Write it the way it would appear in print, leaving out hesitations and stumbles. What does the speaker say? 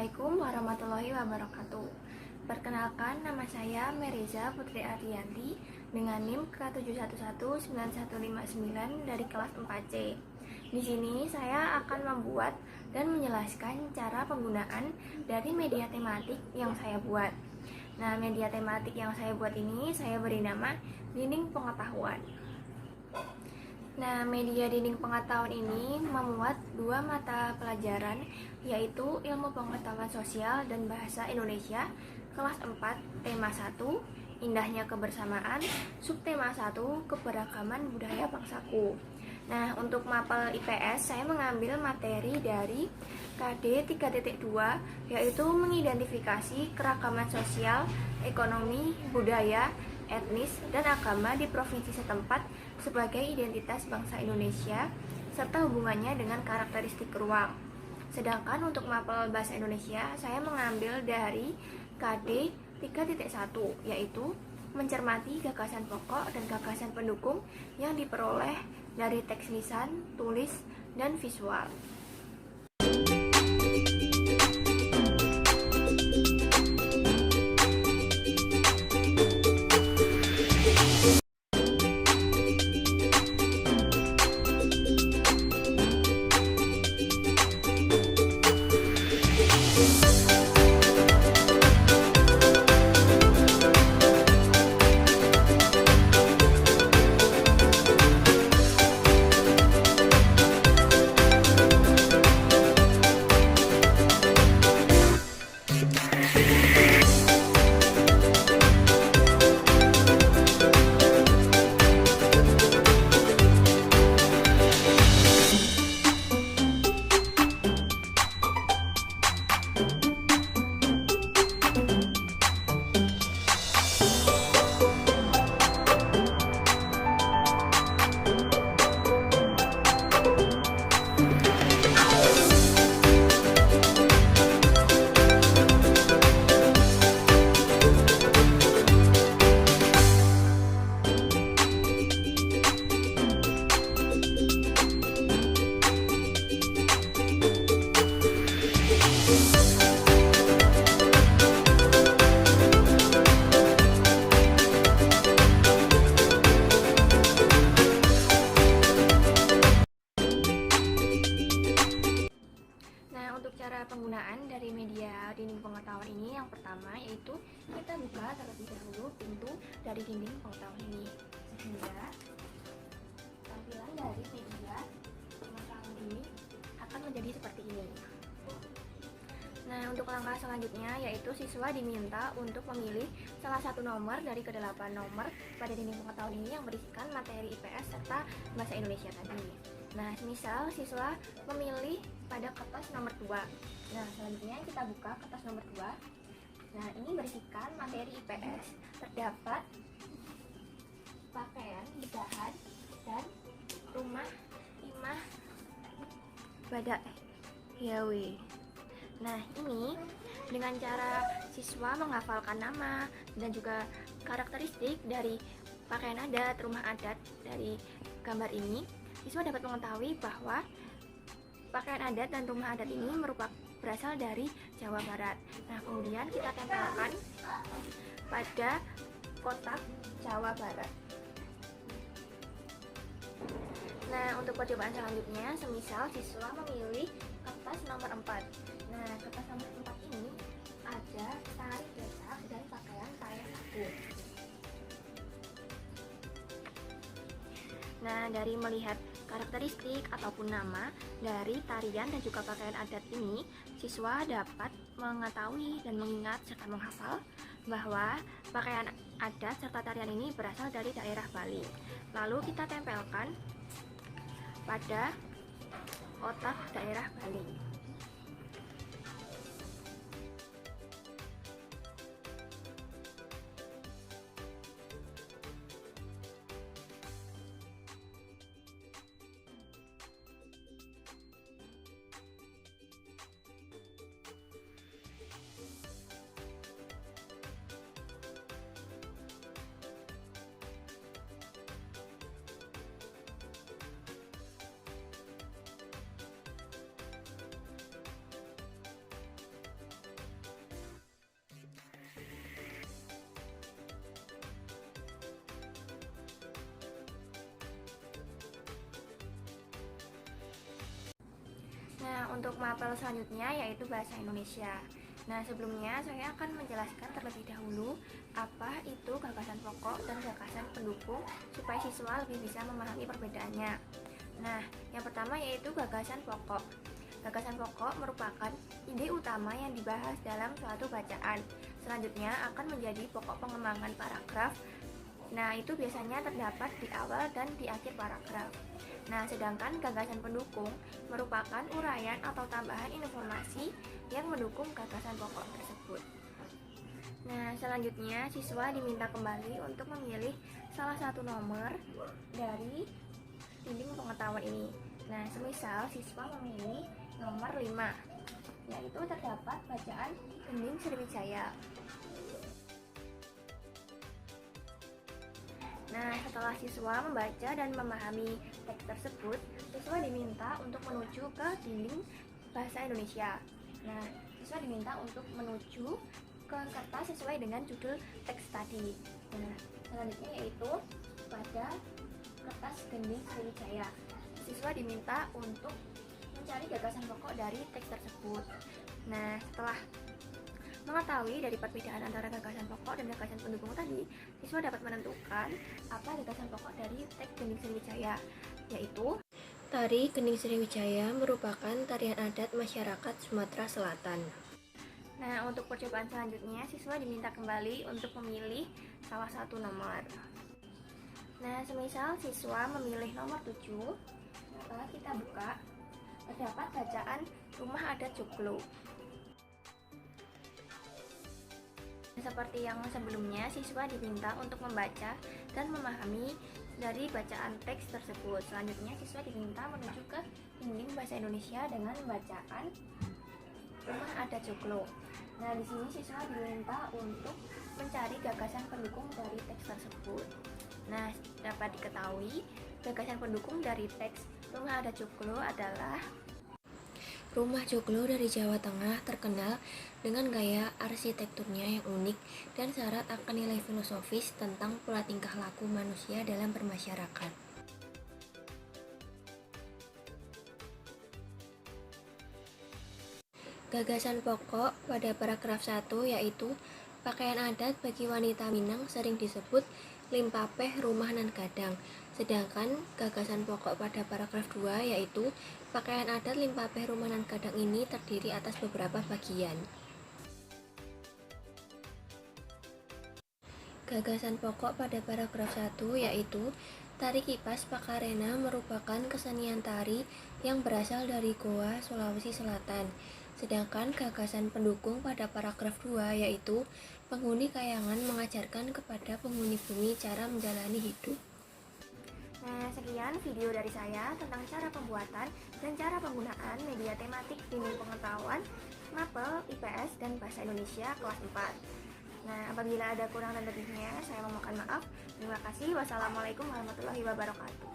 Assalamualaikum warahmatullahi wabarakatuh. Perkenalkan, nama saya Meriza Putri Ariyanti dengan NIM K71191159 dari kelas 4C. Di sini saya akan membuat dan menjelaskan cara penggunaan dari media tematik yang saya buat. Nah, media tematik yang saya buat ini saya beri nama Dinding Pengetahuan. Nah, media dinding pengetahuan ini memuat dua mata pelajaran, yaitu Ilmu Pengetahuan Sosial dan Bahasa Indonesia, kelas 4, tema 1, Indahnya Kebersamaan, subtema 1, Keberagaman Budaya Bangsaku. Nah, untuk mapel IPS, saya mengambil materi dari KD 3.2, yaitu mengidentifikasi keragaman sosial, ekonomi, budaya, etnis, dan agama di provinsi setempat sebagai identitas bangsa Indonesia serta hubungannya dengan karakteristik ruang. Sedangkan untuk mapel bahasa Indonesia, saya mengambil dari KD 3.1, yaitu mencermati gagasan pokok dan gagasan pendukung yang diperoleh dari teks lisan, tulis, dan visual. Untuk cara penggunaan dari media dinding pengetahuan ini, yang pertama yaitu kita buka terlebih dahulu pintu dari dinding pengetahuan ini, sehingga tampilan dari media pengetahuan ini akan menjadi seperti ini. Nah, untuk langkah selanjutnya yaitu siswa diminta untuk memilih salah satu nomor dari ke-8 nomor pada dinding pengetahuan ini yang berisikan materi IPS serta bahasa Indonesia tadi. Nah, misal siswa memilih pada kertas nomor 2. Nah, selanjutnya kita buka kertas nomor 2. Nah, ini berisikan materi IPS. Terdapat pakaian, bahan, dan rumah, imah, badak, yawi. Nah, ini dengan cara siswa menghafalkan nama dan juga karakteristik dari pakaian adat, rumah adat dari gambar ini, siswa dapat mengetahui bahwa pakaian adat dan rumah adat ini berasal dari Jawa Barat. Nah, kemudian kita tempelkan pada kotak Jawa Barat. Nah, untuk percobaan selanjutnya, semisal siswa memilih kertas nomor 4. Nah, kertas nomor 4 ini ada tari Batak dan pakaian tari Saku. Nah, dari melihat karakteristik ataupun nama dari tarian dan juga pakaian adat ini, siswa dapat mengetahui dan mengingat serta menghafal bahwa pakaian adat serta tarian ini berasal dari daerah Bali. Lalu kita tempelkan pada kotak daerah Bali. Nah, untuk mapel selanjutnya yaitu bahasa Indonesia. Nah, sebelumnya saya akan menjelaskan terlebih dahulu apa itu gagasan pokok dan gagasan pendukung supaya siswa lebih bisa memahami perbedaannya. Nah, yang pertama yaitu gagasan pokok. Gagasan pokok merupakan ide utama yang dibahas dalam suatu bacaan. Selanjutnya akan menjadi pokok pengembangan paragraf. Nah, itu biasanya terdapat di awal dan di akhir paragraf. Nah, sedangkan gagasan pendukung merupakan uraian atau tambahan informasi yang mendukung gagasan pokok tersebut. Nah, selanjutnya siswa diminta kembali untuk memilih salah satu nomor dari dinding pengetahuan ini. Nah, semisal siswa memilih nomor 5, yaitu terdapat bacaan Gending Sriwijaya. Nah, setelah siswa membaca dan memahami teks tersebut, siswa diminta untuk menuju ke dinding bahasa Indonesia. Nah, siswa diminta untuk menuju ke kertas sesuai dengan judul teks tadi. Nah, selanjutnya yaitu pada kertas Gending Sriwijaya. Siswa diminta untuk mencari gagasan pokok dari teks tersebut. Nah, setelah mengetahui dari perbedaan antara gagasan pokok dan gagasan pendukung tadi, siswa dapat menentukan apa gagasan pokok dari teks Gending Sriwijaya, yaitu Tari Gending Sriwijaya merupakan tarian adat masyarakat Sumatera Selatan. Nah, untuk percobaan selanjutnya, siswa diminta kembali untuk memilih salah satu nomor. Nah, semisal siswa memilih nomor 7, maka kita buka, terdapat bacaan Rumah Adat Joglo. Seperti yang sebelumnya, siswa diminta untuk membaca dan memahami dari bacaan teks tersebut. Selanjutnya, siswa diminta menuju ke dinding bahasa Indonesia dengan bacaan Rumah Adat Joglo. Nah, di sini siswa diminta untuk mencari gagasan pendukung dari teks tersebut. Nah, dapat diketahui gagasan pendukung dari teks Rumah Adat Joglo adalah Rumah Joglo dari Jawa Tengah terkenal dengan gaya arsitekturnya yang unik dan syarat akan nilai filosofis tentang pola tingkah laku manusia dalam bermasyarakat. Gagasan pokok pada paragraf 1 yaitu pakaian adat bagi wanita Minang sering disebut limpapeh rumah nan gadang. Sedangkan gagasan pokok pada paragraf 2 yaitu pakaian adat limpapeh rumah nan gadang ini terdiri atas beberapa bagian. Gagasan pokok pada paragraf 1 yaitu tari kipas Pakarena merupakan kesenian tari yang berasal dari Goa, Sulawesi Selatan. Sedangkan gagasan pendukung pada paragraf 2 yaitu penghuni kayangan mengajarkan kepada penghuni bumi cara menjalani hidup. Nah, sekian video dari saya tentang cara pembuatan dan cara penggunaan media tematik dinding pengetahuan mapel IPS dan Bahasa Indonesia kelas 4. Nah, apabila ada kurang dan lebihnya, saya memohon maaf. Terima kasih. Wassalamualaikum warahmatullahi wabarakatuh.